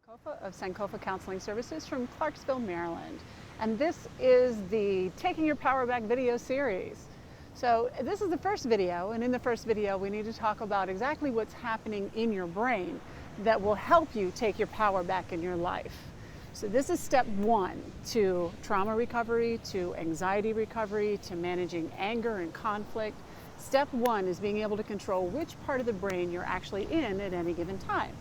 Sankofa of Sankofa Counseling Services from Clarksville, Maryland. And this is the Taking Your Power Back video series. So this is the first video, and in the first video we need to talk about exactly what's happening in your brain that will help you take your power back in your life. So this is step one to trauma recovery, to anxiety recovery, to managing anger and conflict. Step one is being able to control which part of the brain you're actually in at any given time.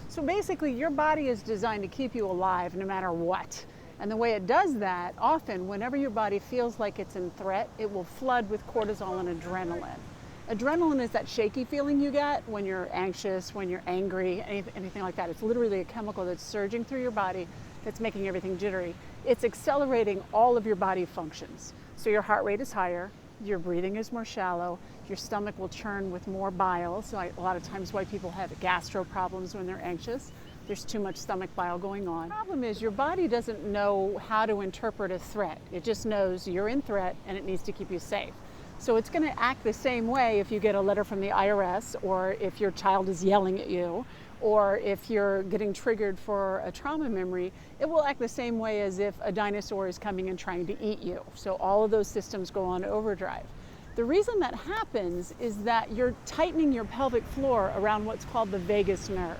So basically, your body is designed to keep you alive no matter what. And the way it does that, often, whenever your body feels like it's in threat, it will flood with cortisol and adrenaline. Adrenaline is that shaky feeling you get when you're anxious, when you're angry, anything like that. It's literally a chemical that's surging through your body that's making everything jittery. It's accelerating all of your body functions. So your heart rate is higher, your breathing is more shallow, your stomach will churn with more bile. So a lot of times why people have gastro problems when they're anxious. There's too much stomach bile going on. The problem is your body doesn't know how to interpret a threat. It just knows you're in threat and it needs to keep you safe. So it's going to act the same way if you get a letter from the IRS, or if your child is yelling at you, or if you're getting triggered for a trauma memory. It will act the same way as if a dinosaur is coming and trying to eat you. So all of those systems go on overdrive. The reason that happens is that you're tightening your pelvic floor around what's called the vagus nerve.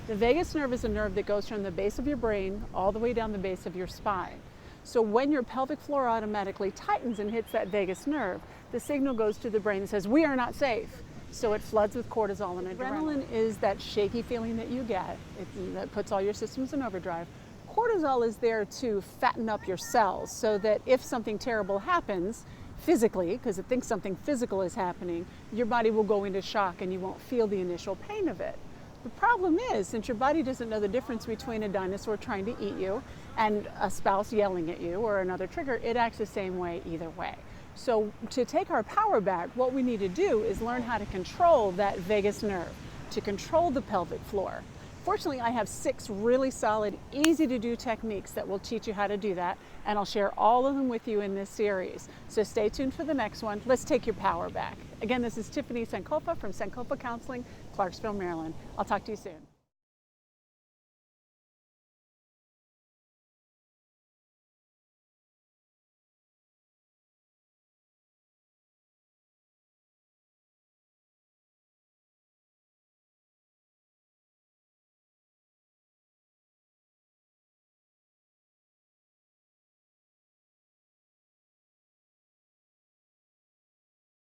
The vagus nerve is a nerve that goes from the base of your brain all the way down the base of your spine. So when your pelvic floor automatically tightens and hits that vagus nerve, the signal goes to the brain that says, we are not safe. So it floods with cortisol and adrenaline. Adrenaline is that shaky feeling that you get. That puts all your systems in overdrive. Cortisol is there to fatten up your cells so that if something terrible happens, physically, because it thinks something physical is happening, your body will go into shock and you won't feel the initial pain of it. The problem is, since your body doesn't know the difference between a dinosaur trying to eat you and a spouse yelling at you or another trigger, it acts the same way either way. So to take our power back, what we need to do is learn how to control that vagus nerve, to control the pelvic floor. Fortunately, I have 6 really solid, easy to do techniques that will teach you how to do that, and I'll share all of them with you in this series. So stay tuned for the next one. Let's take your power back. Again, this is Tiffany Sankofa from Sankofa Counseling, Clarksville, Maryland. I'll talk to you soon.